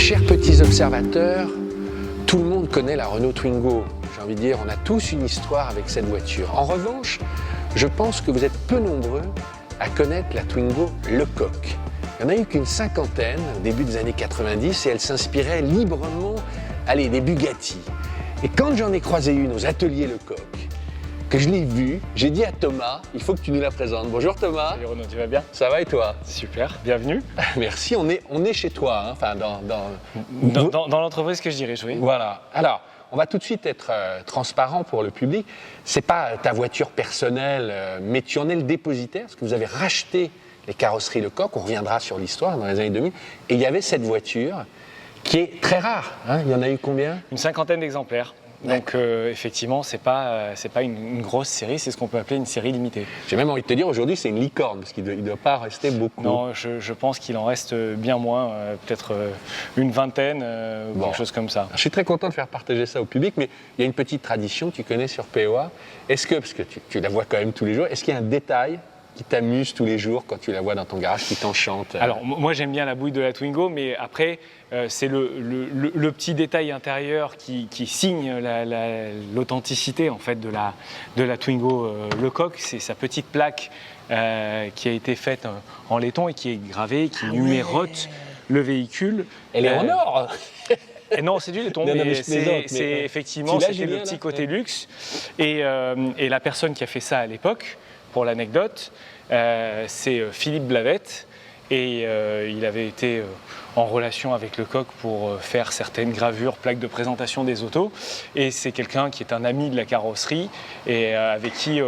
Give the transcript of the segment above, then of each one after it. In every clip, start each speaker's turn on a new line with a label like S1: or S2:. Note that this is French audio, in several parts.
S1: Chers petits observateurs, tout le monde connaît la Renault Twingo. J'ai envie de dire, on a tous une histoire avec cette voiture. En revanche, je pense que vous êtes peu nombreux à connaître la Twingo Lecoq. Il n'y en a eu qu'une cinquantaine au début des années 90 et elle s'inspirait librement, des Bugatti. Et quand j'en ai croisé une aux ateliers Lecoq, que je l'ai vue, j'ai dit à Thomas, il faut que tu nous la présentes. Bonjour Thomas.
S2: Salut Renaud, tu vas bien?
S1: Ça va et toi?
S2: Super, bienvenue.
S1: Merci, on est chez toi, hein, enfin
S2: dans l'entreprise que je dirige, oui.
S1: Voilà. Alors, on va tout de suite être transparent pour le public. C'est pas ta voiture personnelle, mais tu en es le dépositaire, parce que vous avez racheté les carrosseries Lecoq, on reviendra sur l'histoire dans les années 2000, et il y avait cette voiture qui est très rare. Hein. Il y en a eu combien?
S2: Une cinquantaine d'exemplaires. Donc effectivement, c'est pas une grosse série, c'est ce qu'on peut appeler une série limitée.
S1: J'ai même envie de te dire, aujourd'hui, c'est une licorne, parce qu'il ne doit pas rester beaucoup.
S2: Non, je pense qu'il en reste bien moins, peut-être une vingtaine, quelque chose comme ça.
S1: Je suis très content de faire partager ça au public, mais il y a une petite tradition que tu connais sur POA. Est-ce que, parce que tu la vois quand même tous les jours, est-ce qu'il y a un détail qui t'amuse tous les jours quand tu la vois dans ton garage, qui t'enchante?
S2: Alors moi j'aime bien la bouille de la Twingo, mais après c'est le petit détail intérieur qui signe l'authenticité en fait de la Twingo Lecoq. C'est sa petite plaque qui a été faite en laiton et qui est gravée, qui numérote le véhicule.
S1: Elle est en or.
S2: Non, c'est du laiton, mais c'est effectivement c'était le petit côté luxe. Et la personne qui a fait ça à l'époque, pour l'anecdote, c'est Philippe Blavette et il avait été en relation avec Lecoq pour faire certaines gravures, plaques de présentation des autos, et c'est quelqu'un qui est un ami de la carrosserie et avec qui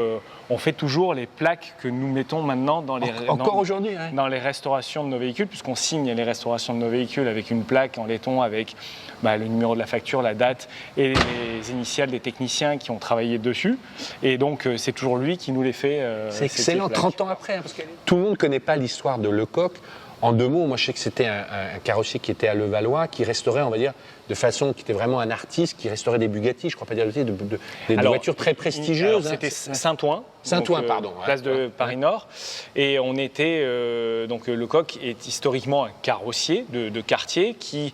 S2: on fait toujours les plaques que nous mettons maintenant dans les restaurations de nos véhicules, puisqu'on signe les restaurations de nos véhicules avec une plaque en laiton avec le numéro de la facture, la date et les initiales des techniciens qui ont travaillé dessus. Et donc c'est toujours lui qui nous les fait.
S1: C'est excellent, 30 ans après, hein, parce que tout le monde ne connaît pas l'histoire de Lecoq. En deux mots, moi je sais que c'était un carrossier qui était à Levallois, qui restaurait, on va dire, de façon, qui était vraiment un artiste, qui restaurait des Bugatti, je crois pas dire des voitures très prestigieuses.
S2: C'était Saint-Ouen.
S1: Saint-Ouen, pardon.
S2: Place de Paris-Nord. Et on était, donc Lecoq est historiquement un carrossier de quartier qui,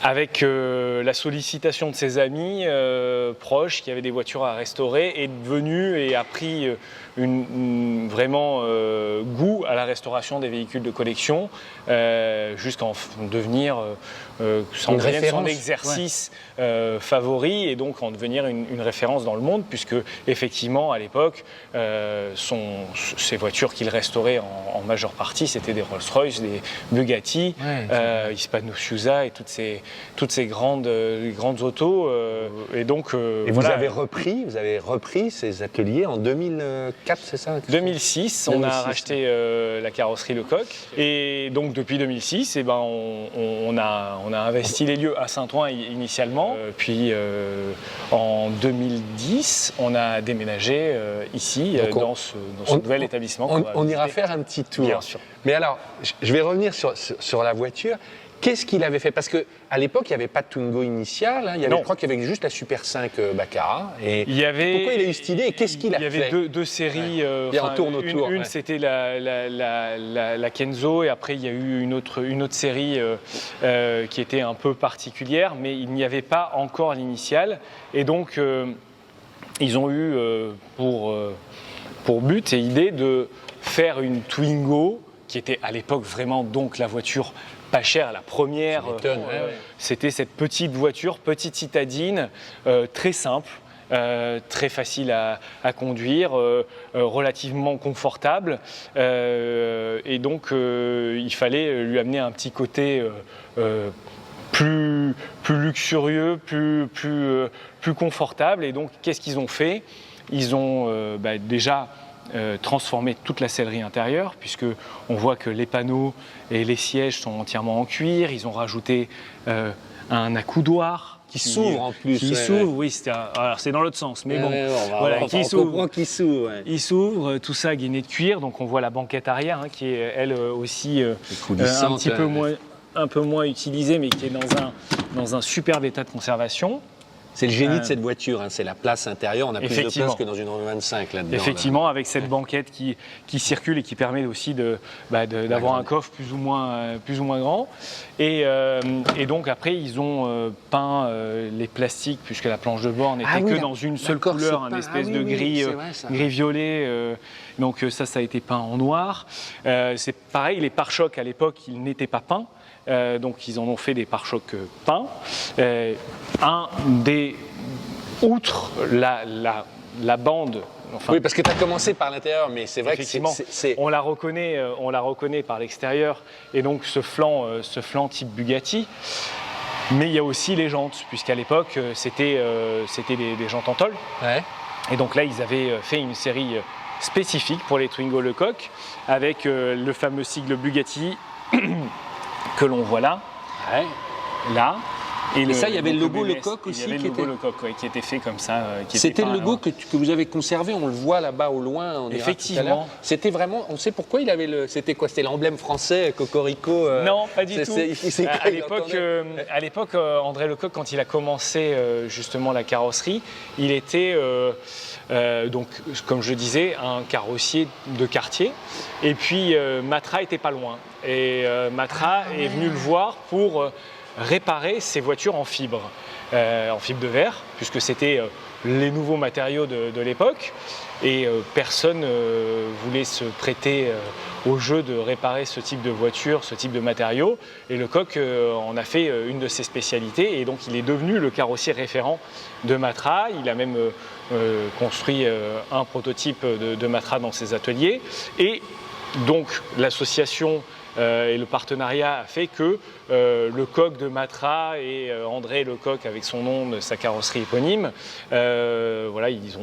S2: avec la sollicitation de ses amis proches qui avaient des voitures à restaurer, est devenu et a pris vraiment goût à la restauration des véhicules de collection, jusqu'à en devenir son exercice favori, et donc en devenir une référence dans le monde, puisque effectivement à l'époque ces voitures qu'il restaurait en majeure partie c'était des Rolls-Royce, des Bugatti, Hispano-Suiza et toutes ces grandes autos, et donc
S1: et vous avez repris ces ateliers en 2004, c'est ça?
S2: 2006, on a racheté la carrosserie Lecoq, et donc depuis 2006 on a investi les lieux à Saint-Ouen initialement, puis en 2010 on a déménagé ici dans ce nouvel établissement.
S1: On ira faire un petit tour.
S2: Bien sûr.
S1: Mais alors, je vais revenir sur la voiture. Qu'est-ce qu'il avait fait? Parce qu'à l'époque, il n'y avait pas de Twingo initiale. Hein. Je crois qu'il y avait juste la Super 5 Baccarat. Et pourquoi il a eu cette idée et qu'est-ce qu'il a fait?
S2: Il y avait deux séries.
S1: On tourne autour.
S2: Une c'était la Kenzo, et après il y a eu une autre série qui était un peu particulière, mais il n'y avait pas encore l'initiale. Et donc, ils ont eu pour but et idée de faire une Twingo qui était à l'époque vraiment donc la voiture pas chère, la première. C'était cette petite voiture, petite citadine, très simple, très facile à conduire, relativement confortable. Et donc il fallait lui amener un petit côté plus luxurieux, plus confortable. Et donc qu'est-ce qu'ils ont fait? Ils ont déjà transformer toute la sellerie intérieure, puisque on voit que les panneaux et les sièges sont entièrement en cuir. Ils ont rajouté un accoudoir
S1: qui s'ouvre en plus.
S2: Qui s'ouvre, oui. Alors c'est dans l'autre sens, mais bon.
S1: Qui s'ouvre.
S2: Il s'ouvre, tout ça gainé de cuir. Donc on voit la banquette arrière, hein, qui est elle aussi un petit peu moins utilisée, mais qui est dans un superbe état de conservation.
S1: C'est le génie de cette voiture, hein, c'est la place intérieure. On a plus de place que dans une Renault 25 là-dedans.
S2: Effectivement, avec cette banquette qui circule et qui permet aussi d'avoir un coffre plus ou moins grand. Et donc après, ils ont peint les plastiques, puisque la planche de bord n'était que dans une seule couleur, une espèce de gris-violet. Donc ça a été peint en noir. C'est pareil, les pare-chocs à l'époque, ils n'étaient pas peints. Donc ils en ont fait des pare-chocs peints. Outre la bande. Enfin,
S1: oui, parce que tu as commencé par l'intérieur, mais c'est vrai que
S2: on la reconnaît par l'extérieur, et donc ce flanc type Bugatti. Mais il y a aussi les jantes, puisqu'à l'époque c'était des jantes en tôle.
S1: Ouais.
S2: Et donc là ils avaient fait une série spécifique pour les Twingo Lecoq, avec le fameux sigle Bugatti que l'on voit là.
S1: Ouais.
S2: Là.
S1: Et ça, il y avait le logo Lecoq aussi.
S2: Il y avait le logo Lecoq, qui était fait comme ça.
S1: C'était le logo que vous avez conservé, on le voit là-bas au loin.
S2: Effectivement.
S1: C'était vraiment, on sait pourquoi il avait c'était quoi? C'était l'emblème français, Cocorico?
S2: Non, pas du tout. À l'époque, André Lecoq, quand il a commencé justement la carrosserie, il était, donc, comme je disais, un carrossier de quartier. Et puis, Matra était pas loin. Et Matra est venu le voir pour réparer ces voitures en fibre de verre, puisque c'était les nouveaux matériaux de l'époque, et personne voulait se prêter au jeu de réparer ce type de voiture, ce type de matériaux, et Lecoq en a fait une de ses spécialités, et donc il est devenu le carrossier référent de Matra. Il a même construit un prototype de Matra dans ses ateliers, et donc l'association et le partenariat a fait que Lecoq de Matra et André Lecoq, avec son nom de sa carrosserie éponyme, voilà, ils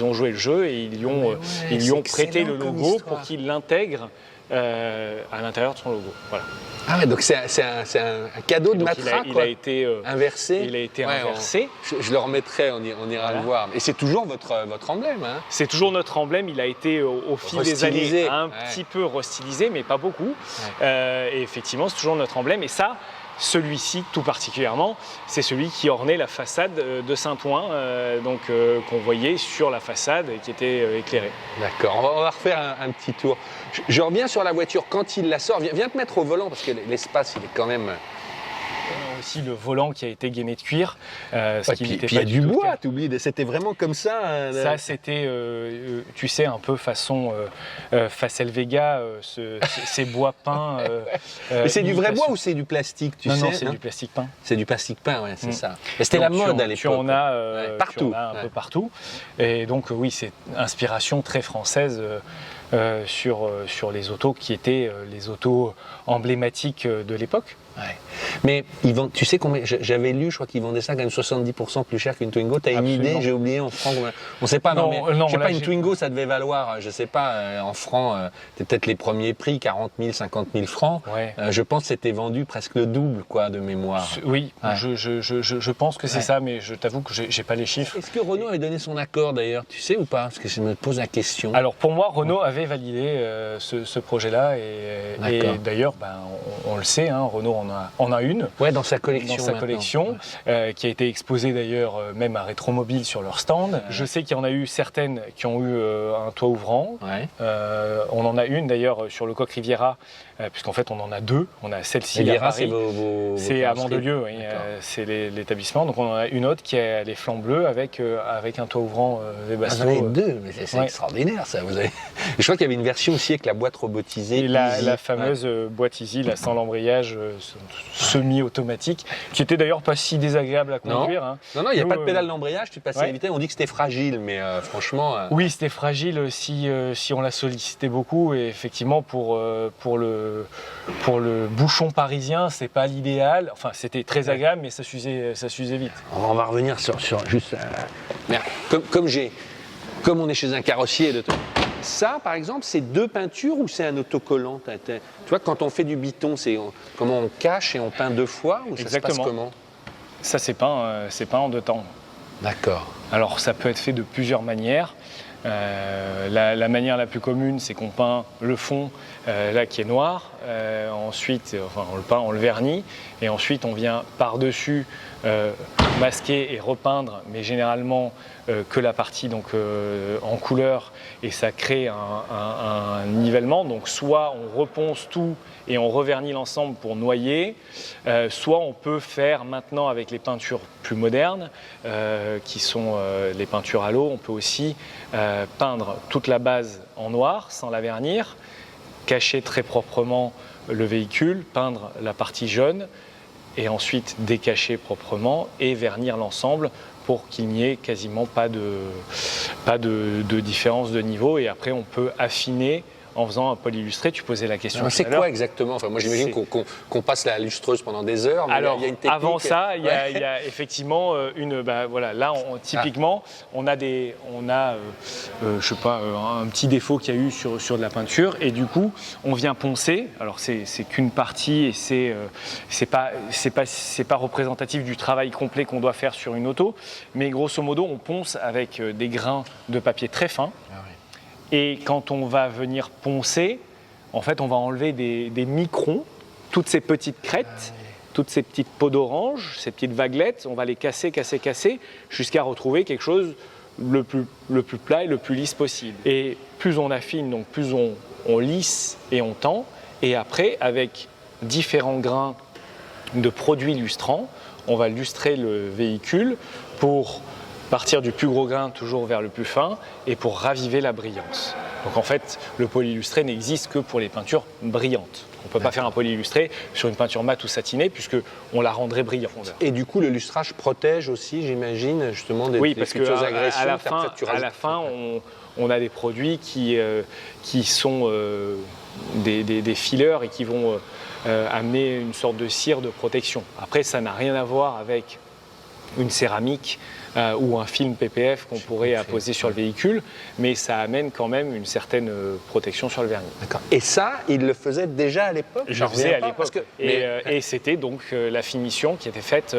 S2: ont joué le jeu et ils lui ont prêté le logo pour qu'il l'intègre à l'intérieur de son logo. Voilà.
S1: Ah ouais, donc c'est un cadeau de Matra,
S2: il a été
S1: inversé.
S2: Il a été inversé.
S1: Je le remettrai, on ira le voir. Et c'est toujours votre emblème, hein?
S2: C'est toujours notre emblème. Il a été au fil des années un petit peu restylisé, mais pas beaucoup. Ouais. Et effectivement, c'est toujours notre emblème. Et ça, celui-ci, tout particulièrement, c'est celui qui ornait la façade de Saint-Ouen, qu'on voyait sur la façade et qui était éclairée.
S1: D'accord, on va refaire un petit tour. Je reviens sur la voiture. Quand il la sort, viens te mettre au volant, parce que l'espace, il est quand même...
S2: Aussi le volant qui a été gainé de cuir.
S1: Puis il y a du bois, t'oublies, c'était vraiment comme ça.
S2: Ça, c'était, tu sais, un peu façon Facel Vega, ces bois peints.
S1: Mais c'est du vrai bois ou c'est du plastique, tu sais?
S2: Non, c'est du plastique peint.
S1: C'est du plastique peint, ouais, c'est ça. Et c'était la mode à l'époque.
S2: Tu en as
S1: partout.
S2: Un peu partout. Et donc, oui, c'est inspiration très française. Sur les autos qui étaient les autos emblématiques de l'époque.
S1: Ouais. Mais tu sais combien, j'avais lu, je crois qu'ils vendaient ça quand même 70% plus cher qu'une Twingo. T'as une idée? J'ai oublié en francs. On ne sait pas. Je sais pas, une Twingo, ça devait valoir, je sais pas, en francs, c'était peut-être les premiers prix, 40 000, 50 000 francs. Ouais. Je pense que c'était vendu presque le double, quoi, de mémoire.
S2: Oui, ouais. Je pense que c'est ça, mais je t'avoue que j'ai pas les chiffres.
S1: Est-ce que Renault avait donné son accord d'ailleurs, tu sais ou pas? Parce que je me pose la question.
S2: Alors pour moi, Renault avait validé ce projet-là, et d'ailleurs, on le sait, hein, Renault en a une.
S1: Ouais, dans sa collection.
S2: Qui a été exposée d'ailleurs même à Rétromobile sur leur stand. Ouais. Je sais qu'il y en a eu certaines qui ont eu un toit ouvrant. Ouais. On en a une d'ailleurs sur le Coq Riviera, puisqu'en fait on en a deux. On a celle-ci à Paris. C'est à Mandelieu, oui, c'est l'établissement. Donc on en a une autre qui a les flancs bleus avec un toit ouvrant Webasto.
S1: Vous en avez deux, mais c'est extraordinaire ça. Je crois qu'il y avait une version aussi avec la boîte robotisée.
S2: Et la fameuse boîte Easy, là, sans l'embrayage, semi-automatique, qui était d'ailleurs pas si désagréable à conduire.
S1: Non, il n'y a pas de pédale d'embrayage, tu passais à la vitesse. On dit que c'était fragile, mais franchement...
S2: Oui, c'était fragile si on la sollicitait beaucoup, et effectivement pour le bouchon parisien, c'est pas l'idéal. Enfin, c'était très agréable, mais ça s'usait vite.
S1: On va revenir sur juste... Comme on est chez un carrossier de... Ça, par exemple, c'est deux peintures ou c'est un autocollant? Tu vois, quand on fait du biton, comment on cache et on peint deux fois, ou ça se passe comment?
S2: Ça, c'est peint en deux temps.
S1: D'accord.
S2: Alors, ça peut être fait de plusieurs manières. La manière la plus commune, c'est qu'on peint le fond, là, qui est noir. Ensuite, on le peint, on le vernit. Et ensuite, on vient par-dessus masquer et repeindre, mais généralement que la partie donc, en couleur, et ça crée un nivellement. Donc soit on reponce tout et on revernit l'ensemble pour noyer, soit on peut faire maintenant avec les peintures plus modernes, qui sont les peintures à l'eau, on peut aussi peindre toute la base en noir sans la vernir, cacher très proprement le véhicule, peindre la partie jaune, et ensuite décacher proprement et vernir l'ensemble pour qu'il n'y ait quasiment pas de différence de niveau. Et après, on peut affiner en faisant un polyillustré. Tu posais la question.
S1: C'est quoi exactement? Enfin, moi, j'imagine qu'on passe la lustreuse pendant des heures. Mais
S2: alors,
S1: il y a une technique.
S2: avant ça, il y a effectivement une. Voilà, là, typiquement, on a je sais pas, un petit défaut qu'il y a eu sur de la peinture, et du coup, on vient poncer. Alors, c'est qu'une partie, et c'est pas représentatif du travail complet qu'on doit faire sur une auto, mais grosso modo, on ponce avec des grains de papier très fins. Et quand on va venir poncer, en fait, on va enlever des microns, toutes ces petites crêtes, toutes ces petites peaux d'orange, ces petites vaguelettes, on va les casser, jusqu'à retrouver quelque chose le plus plat et le plus lisse possible. Et plus on affine, donc plus on lisse et on tend. Et après, avec différents grains de produits lustrants, on va lustrer le véhicule pour partir du plus gros grain toujours vers le plus fin et pour raviver la brillance. Donc en fait, le polyillustré n'existe que pour les peintures brillantes. On ne peut pas faire un polyillustré sur une peinture mate ou satinée puisqu'on la rendrait brillante.
S1: Et du coup, le lustrage protège aussi, j'imagine, justement des futures agressions.
S2: À la fin, on a des produits qui sont des fillers et qui vont amener une sorte de cire de protection. Après, ça n'a rien à voir avec une céramique ou un film PPF qu'on pourrait apposer sur le véhicule, mais ça amène quand même une certaine protection sur le vernis.
S1: D'accord. Et ça, il le faisait déjà à l'époque?
S2: Je le faisais à l'époque. Et c'était donc la finition qui était faite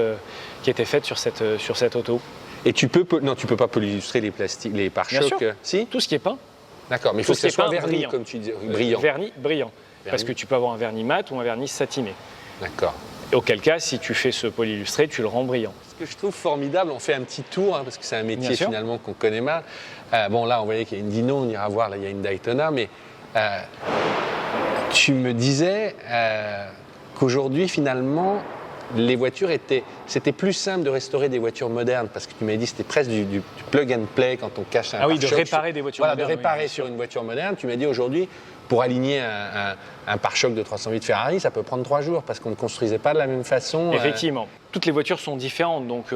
S2: sur cette auto.
S1: Et tu peux pas polyillustrer les plastiques, les pare-chocs?
S2: Si, tout ce qui est peint.
S1: D'accord, mais il faut que ce soit verni, brillant. Comme tu dis, brillant.
S2: Vernis brillant, parce que tu peux avoir un vernis mat ou un vernis satiné.
S1: D'accord.
S2: Auquel cas, si tu fais ce polyillustré, tu le rends brillant.
S1: Ce que je trouve formidable, on fait un petit tour, parce que c'est un métier finalement qu'on connaît mal. Bon, là, on voyait qu'il y a une Dino, on ira voir, là, il y a une Daytona, mais tu me disais qu'aujourd'hui, finalement, les voitures c'était plus simple de restaurer des voitures modernes, parce que tu m'avais dit que c'était presque du plug and play quand on cache un pare-choc.
S2: De réparer des voitures modernes.
S1: De réparer sur une voiture moderne. Tu m'as dit aujourd'hui, pour aligner un pare-choc de 308 Ferrari, ça peut prendre 3 jours, parce qu'on ne construisait pas de la même façon.
S2: Effectivement. Toutes les voitures sont différentes, donc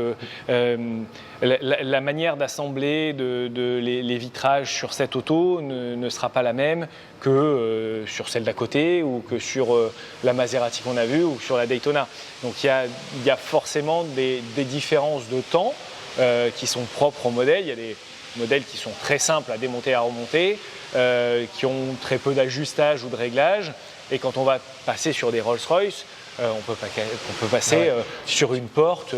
S2: la manière d'assembler les vitrages sur cette auto ne sera pas la même que sur celle d'à côté ou que sur la Maserati qu'on a vue ou sur la Daytona. Donc il y a forcément des différences de temps qui sont propres au modèle. Il y a des modèles qui sont très simples à démonter et à remonter, qui ont très peu d'ajustage ou de réglage. Et quand on va passer sur des Rolls-Royce, on peut passer sur une porte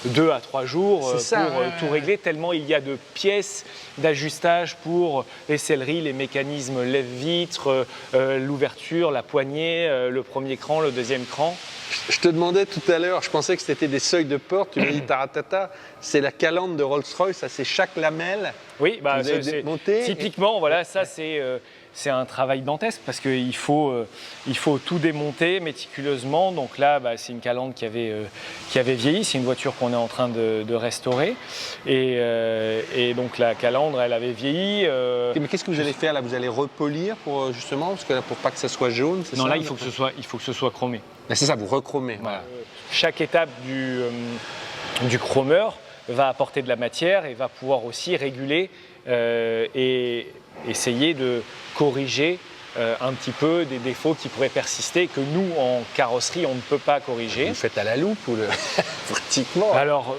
S2: 2 à 3 jours pour tout régler, tellement il y a de pièces d'ajustage pour les selleries, les mécanismes lève-vitre, l'ouverture, la poignée, le premier cran, le deuxième cran.
S1: Je te demandais tout à l'heure, je pensais que c'était des seuils de porte, tu m'as dit taratata, c'est la calandre de Rolls-Royce, ça c'est chaque lamelle.
S2: Oui, typiquement, voilà, ça c'est un travail dantesque parce qu'il faut tout démonter méticuleusement. Donc là, c'est une calandre qui avait vieilli. C'est une voiture qu'on est en train de restaurer. Et donc la calandre, elle avait vieilli.
S1: Mais qu'est-ce que vous allez faire là? Vous allez repolir pour justement, parce que là, pour pas que ça soit jaune, c'est ça?
S2: Non, là, il faut que ce soit chromé.
S1: C'est ça, vous rechromez. Voilà.
S2: Chaque étape du chromeur va apporter de la matière et va pouvoir aussi réguler et essayer de corriger un petit peu des défauts qui pourraient persister, que nous, en carrosserie, on ne peut pas corriger.
S1: Vous faites à la loupe ou pratiquement?
S2: Alors,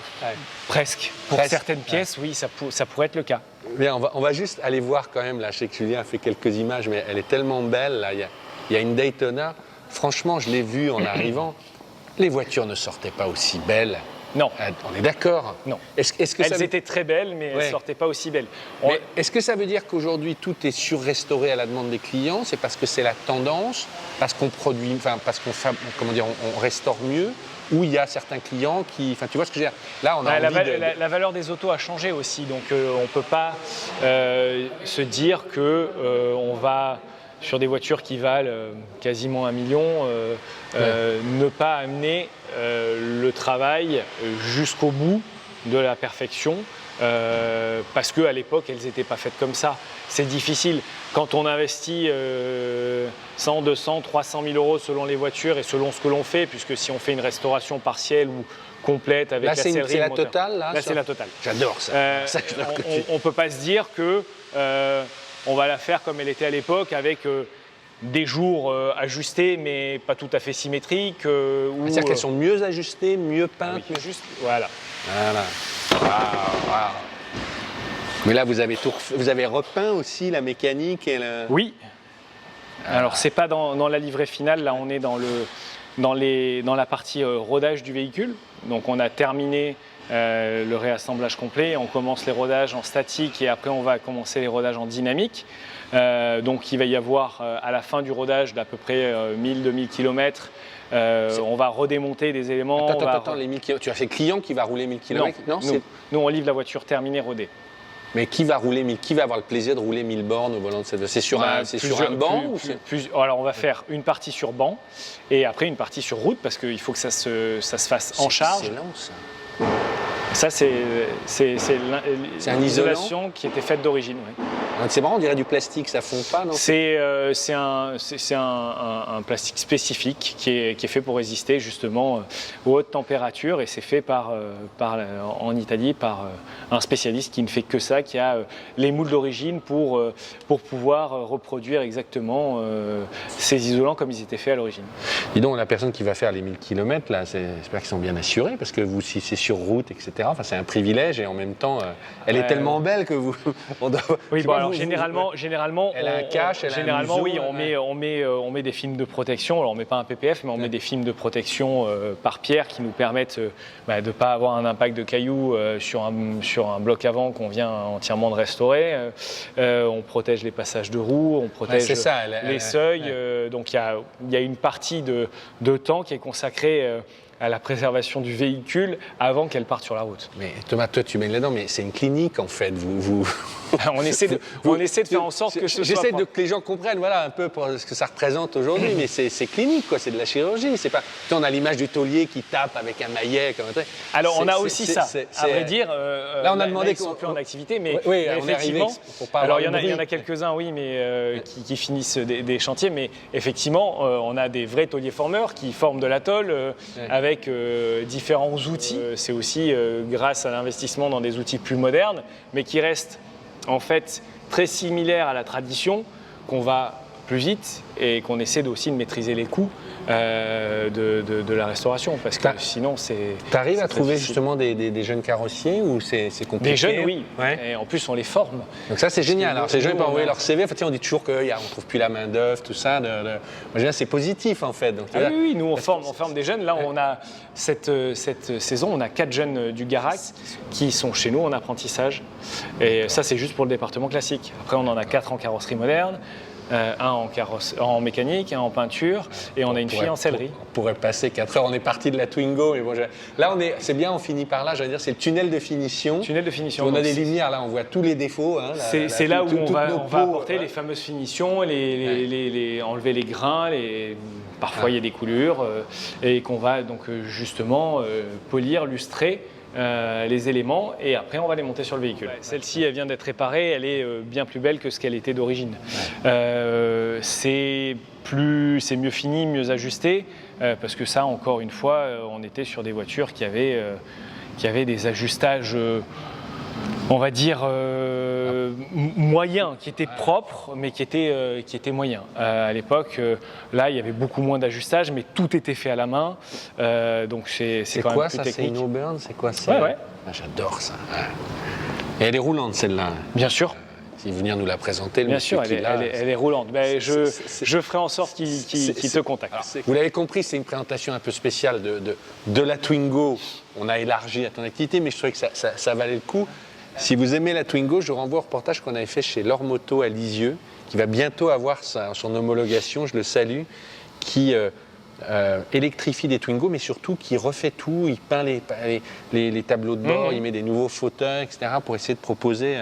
S2: presque. Pour certaines pièces, oui, ça pourrait être le cas.
S1: Bien, on va juste aller voir quand même, là, je sais que Julien a fait quelques images, mais elle est tellement belle, là, il y a une Daytona. Franchement, je l'ai vue en arrivant. Les voitures ne sortaient pas aussi belles
S2: Non.
S1: On est d'accord.
S2: Non.
S1: Est-ce que
S2: Elles étaient très belles, mais elles ne sortaient pas aussi belles.
S1: Mais est-ce que ça veut dire qu'aujourd'hui tout est sur-restauré à la demande des clients? C'est parce que c'est la tendance, parce qu'on produit, enfin parce qu'on on restaure mieux, ou il y a certains clients qui, enfin tu vois ce que je veux dire? Là, on a
S2: la valeur des autos a changé aussi, donc on ne peut pas se dire que on va sur des voitures qui valent quasiment 1 million, ne pas amener le travail jusqu'au bout de la perfection, parce qu'à l'époque, elles n'étaient pas faites comme ça. C'est difficile. Quand on investit 100, 200, 300 000 euros selon les voitures et selon ce que l'on fait, puisque si on fait une restauration partielle ou complète avec la sellerie,
S1: c'est la totale, là
S2: c'est la totale.
S1: J'adore ça.
S2: On ne peut pas se dire que on va la faire comme elle était à l'époque, avec des jours ajustés mais pas tout à fait symétriques.
S1: C'est-à-dire qu'elles sont mieux ajustées, mieux peintes,
S2: mieux juste. Voilà.
S1: Wow. Mais là, vous avez repeint aussi la mécanique et le...
S2: Oui. Alors, c'est pas dans la livrée finale. Là, on est dans la partie rodage du véhicule. Donc, on a terminé le réassemblage complet. On commence les rodages en statique et après, on va commencer les rodages en dynamique. Donc, il va y avoir à la fin du rodage d'à peu près 1000-2000 km. On va redémonter des éléments.
S1: Attends, les 1000 km. Tu as fait client qui va rouler 1000 km?
S2: Non, nous, on livre la voiture terminée, rodée.
S1: Mais qui va avoir le plaisir de rouler 1000 bornes au volant de cette voiture? C'est sur un banc
S2: Alors, on va faire une partie sur banc et après une partie sur route, parce qu'il faut que ça se fasse en charge.
S1: C'est lent, ça.
S2: Ça, c'est l'isolation qui était faite d'origine. Oui.
S1: C'est marrant, on dirait du plastique, ça fond pas, non?
S2: C'est un plastique spécifique qui est fait pour résister justement aux hautes températures, et c'est fait en Italie par un spécialiste qui ne fait que ça, qui a les moules d'origine pour pouvoir reproduire exactement ces isolants comme ils étaient faits à l'origine.
S1: Dis donc, la personne qui va faire les 1000 km, là, j'espère qu'ils sont bien assurés, parce que vous, si c'est sur route, etc., enfin, c'est un privilège, et en même temps, elle est tellement belle que vous...
S2: Oui, bon, alors généralement,
S1: elle a un cache,
S2: généralement, oui, on met des films de protection. Alors, on met pas un PPF, mais on met des films de protection par pierre qui nous permettent de ne pas avoir un impact de cailloux sur un bloc avant qu'on vient entièrement de restaurer. On protège les passages de roues, on protège les seuils. Donc, il y a une partie de temps qui est consacrée à la préservation du véhicule avant qu'elle parte sur la route.
S1: Mais Thomas, toi tu mets là-dedans, mais c'est une clinique en fait.
S2: On essaie de faire en sorte que ce soit...
S1: J'essaie que les gens comprennent, voilà, un peu pour ce que ça représente aujourd'hui, mais c'est clinique, quoi. C'est de la chirurgie. C'est pas... On a l'image du taulier qui tape avec un maillet.
S2: Alors on a aussi ça. À vrai dire,
S1: là on a demandé
S2: qu'ils sont plus en activité, mais
S1: on
S2: effectivement. Alors il y en a quelques-uns, oui, mais qui finissent des chantiers, mais effectivement, on a des vrais tauliers formeurs qui forment de la tôle avec différents outils. C'est aussi grâce à l'investissement dans des outils plus modernes, mais qui restent en fait très similaires à la tradition, qu'on va plus vite et qu'on essaie aussi de maîtriser les coûts de la restauration, parce que sinon c'est...
S1: Tu arrives à trouver justement des jeunes carrossiers ou c'est compliqué?
S2: Des jeunes, oui. Ouais. Et en plus on les forme.
S1: Donc ça c'est génial. Alors ces jeunes peuvent envoyer leur CV. En fait, on dit toujours qu'on ne trouve plus la main d'œuvre, tout ça. Moi, c'est positif en fait. Donc,
S2: oui, nous on forme des jeunes. Là on a cette saison, on a 4 jeunes du Garac qui sont chez nous en apprentissage. Et ça c'est juste pour le département classique. Après on en a 4 en carrosserie moderne. Un en mécanique, un en peinture, et on a une fille en sellerie.
S1: On pourrait passer 4 heures, on est parti de la Twingo, mais bon, là c'est bien, on finit par là, j'allais dire, c'est le tunnel de finition. On a des lumières, là on voit tous les défauts. Hein,
S2: c'est là où on va apporter les fameuses finitions, enlever les grains, parfois il y a des coulures, et qu'on va donc justement polir, lustrer les éléments, et après on va les monter sur le véhicule. Celle-ci, elle vient d'être réparée, elle est bien plus belle que ce qu'elle était d'origine. C'est mieux fini, mieux ajusté, parce que ça, encore une fois, on était sur des voitures qui avaient des ajustages, on va dire, moyens, qui étaient propres, mais qui étaient moyens. À l'époque, là, il y avait beaucoup moins d'ajustage, mais tout était fait à la main. Donc c'est quand même plus technique.
S1: C'est une Auburn, c'est quoi?
S2: Ouais.
S1: J'adore ça. Et elle est roulante, celle-là.
S2: Bien sûr.
S1: qui venir nous la présenter.
S2: Bien sûr, elle est roulante. Ben, je ferai en sorte qu'il te contacte.
S1: Alors, vous l'avez compris, c'est une présentation un peu spéciale de la Twingo. On a élargi à ton activité, mais je trouvais que ça valait le coup. Si vous aimez la Twingo, je renvoie au reportage qu'on avait fait chez Lore Moto à Lisieux, qui va bientôt avoir son homologation, je le salue, qui électrifie des Twingo, mais surtout qui refait tout. Il peint les tableaux de bord, il met des nouveaux fauteuils, etc., pour essayer de proposer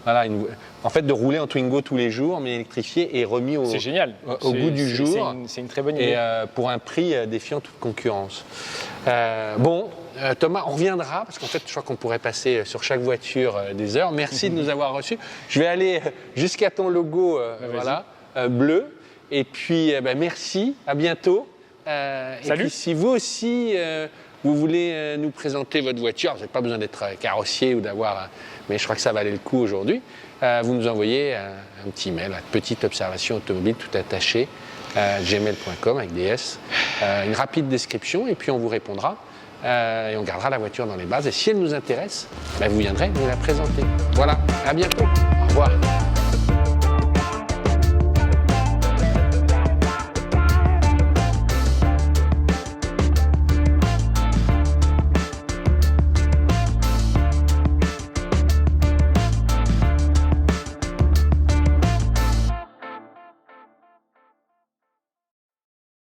S1: en fait, de rouler en Twingo tous les jours, mais électrifié et remis au goût du jour.
S2: C'est une très bonne idée.
S1: Et pour un prix défiant toute concurrence. Thomas, on reviendra, parce qu'en fait, je crois qu'on pourrait passer sur chaque voiture des heures. Merci de nous avoir reçus. Je vais aller jusqu'à ton logo bleu. Et puis, merci, à bientôt.
S2: Salut.
S1: Et puis, si vous aussi, vous voulez nous présenter votre voiture, vous n'avez pas besoin d'être carrossier ou d'avoir... mais je crois que ça valait le coup aujourd'hui. Vous nous envoyez un petit mail, petite observation automobile tout attaché, gmail.com avec des S, une rapide description et puis on vous répondra et on gardera la voiture dans les bases. Et si elle nous intéresse, vous viendrez nous la présenter. Voilà, à bientôt. Au revoir.